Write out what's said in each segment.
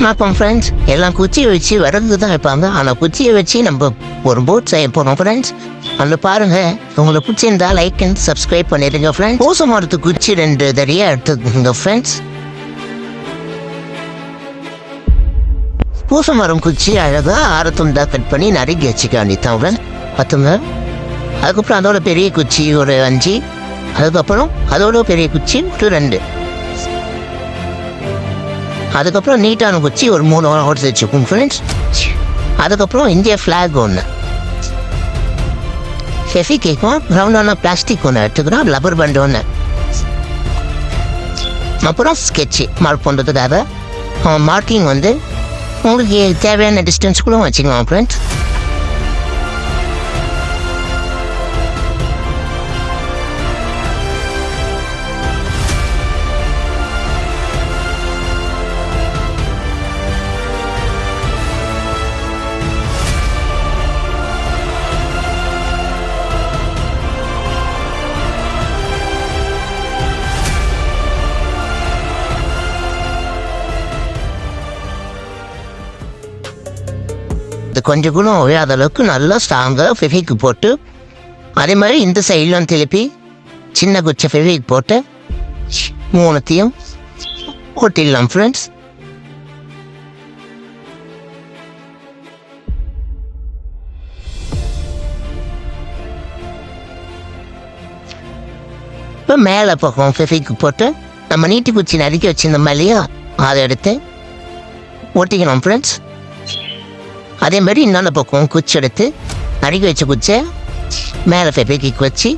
வணக்கம் ஃப்ரெண்ட்ஸ். எல்லாம் குச்சியை வச்சு விறகு தான் வைப்பாங்க. ஆனால் குச்சியை வச்சு நம்ம ஒரு போட் செய்ய போகிறோம் ஃப்ரெண்ட்ஸ். அந்த பாருங்க, உங்களுக்கு பிடிச்சிருந்தா லைக் அண்ட் சப்ஸ்கிரைப் பண்ணிடுங்க ஃப்ரெண்ட்ஸ். பூச மரத்து குச்சி 2 தடியாக எடுத்துக்கோங்க ஃப்ரெண்ட்ஸ். பூச மரம் குச்சி அழகாக ஆரத்துண்டா கட் பண்ணி நறுக்கி வச்சுக்க வேண்டியதான் ஃப்ரெண்ட்ஸ். பார்த்துங்க. அதுக்கப்புறம் அதோட பெரிய குச்சி ஒரு 5, அதுக்கப்புறம் அதோட பெரிய குச்சி ஒரு 2, அதுக்கப்புறம் நீட்டான குச்சி ஒரு 3 ஓட்டு வச்சுக்கோங்க ஃப்ரெண்ட்ஸ். அதுக்கப்புறம் இந்தியா ஃப்ளாக் ஒன்று, ஹெஃபி கேக்கும் ரவுண்டான பிளாஸ்டிக் ஒன்று எடுத்துக்கிறோம், லப்பர் பண்ட் ஒன்று, அப்புறம் ஸ்கெட்சு மார்க் பண்ணுறதுக்காக மார்க்கிங் வந்து உங்களுக்கு தேவையான டிஸ்டன்ஸ்குள்ளே வச்சுக்கலாம் ஃப்ரெண்ட்ஸ். இது கொஞ்சம் கூட ஒழியாத அளவுக்கு நல்லா ஸ்ட்ராங்காக ஃபெவிக் போட்டு, அதே மாதிரி இந்த சைட்லாம் திருப்பி சின்ன குச்சை ஃபெவிக் போட்டு 3த்தையும் ஒட்டிடலாம் ஃப்ரெண்ட்ஸ். இப்போ மேலே பக்கம் ஃபெவிக் போட்டு நம்ம நீட்டி குச்சி நறுக்கி வச்சிருந்தோம் இல்லையா, அதை எடுத்து ஒட்டிக்கணும் ஃப்ரெண்ட்ஸ். அதே மாதிரி இன்னொன்று பக்கம் குச்சி எடுத்து நறுக்கி வச்ச குச்சை மேலே ஃபெவிக் வச்சு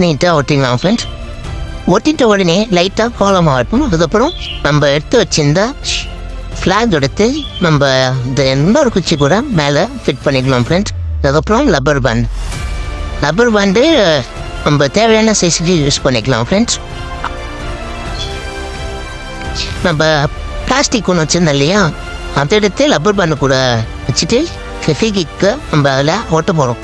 நீட்டாக ஒட்டிக்கலாம் ஃப்ரெண்ட்ஸ். ஒட்டிட்ட உடனே லைட்டாக கோலமாக இருக்கும். அதுக்கப்புறம் நம்ம எடுத்து வச்சிருந்தா ஃப்ளாக் எடுத்து நம்ம இந்த இன்னொரு குச்சி கூட மேலே ஃபிட் பண்ணிக்கலாம் ஃப்ரெண்ட்ஸ். அதுக்கப்புறம் லப்பர் பேண்டு நம்ம தேவையான சைஸுக்கு யூஸ் பண்ணிக்கலாம் ஃப்ரெண்ட்ஸ். நம்ம பிளாஸ்டிக் ஒன்று வச்சுருந்தோம் இல்லையா, அதை எடுத்து லப்பர் பேண்டு கூட வச்சுட்டு ஃபெவிக்கு நம்ம அதில் ஒட்ட போகிறோம்.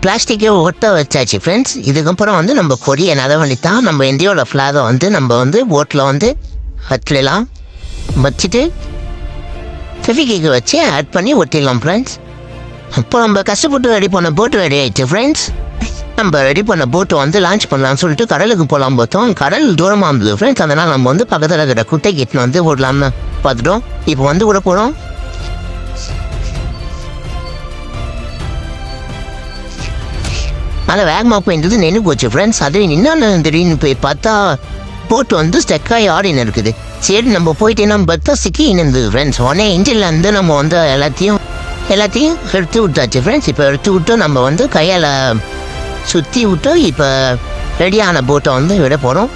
பிளாஸ்டிக்கை ஒட்ட வச்சாச்சு ஃப்ரெண்ட்ஸ். இதுக்கப்புறம் வந்து நம்ம கொடியை நட வேண்டித்தான். நம்ம இந்தியாவோட ஃப்ளாகை வந்து நம்ம வந்து போட்டில் வந்து வச்சிடலாம். வச்சுட்டு ஃபெவிக்கு வச்சு ஆட் பண்ணி ஒட்டிடலாம் ஃப்ரெண்ட்ஸ். இப்போ நம்ம கஷ்டப்பட்டு ரெடி பண்ண போட்டு ரெடி ஆகிடுச்சு ஃப்ரெண்ட்ஸ். நம்ம ரெடி பண்ண போட்டு வந்து லான்ச் பண்ணலாம்னு சொல்லிட்டு கடலுக்கு போகலாம் பார்த்தோம். கடல் தூரமாக இருந்தது ஃப்ரெண்ட்ஸ். அதனால் நம்ம வந்து பக்கத்தில் இருக்கிற குட்டை கிட்ட வந்து விடலாம்னு பார்த்துட்டோம். இப்போ வந்து விட போகிறோம். நல்லா வேகமாக போயிருந்தது, நின்று போச்சு ஃப்ரெண்ட்ஸ். அது இன்னொன்று திடீர்னு போய் பார்த்தா போட்டு வந்து ஸ்டெக்காகி ஆடின்னு இருக்குது. சரி நம்ம போயிட்டு நம்ம பார்த்தா சிக்கி இருந்தது ஃப்ரெண்ட்ஸ். உடனே இன்ஜினில் வந்து நம்ம வந்து எல்லாத்தையும் எடுத்து விட்டாச்சு ஃப்ரெண்ட்ஸ். இப்போ எடுத்து விட்டு நம்ம வந்து கையால் சுற்றி விட்டு இப்போ ரெடியான போட்டை வந்து விட போகிறோம்.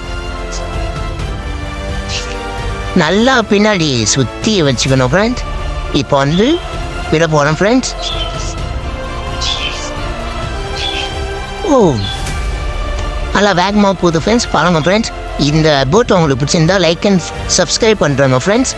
நல்லா பின்னாடி சுற்றி வச்சுக்கணும் ஃப்ரெண்ட்ஸ். இப்போ வந்து விட போகிறோம் ஃப்ரெண்ட்ஸ். ஓ, நல்லா வேகமாக போகுது ஃப்ரெண்ட்ஸ். பாருங்கள் ஃப்ரெண்ட்ஸ். இந்த போட் உங்களுக்கு பிடிச்சிருந்தா லைக் அண்ட் சப்ஸ்கிரைப் பண்ணுறோங்க ஃப்ரெண்ட்ஸ்.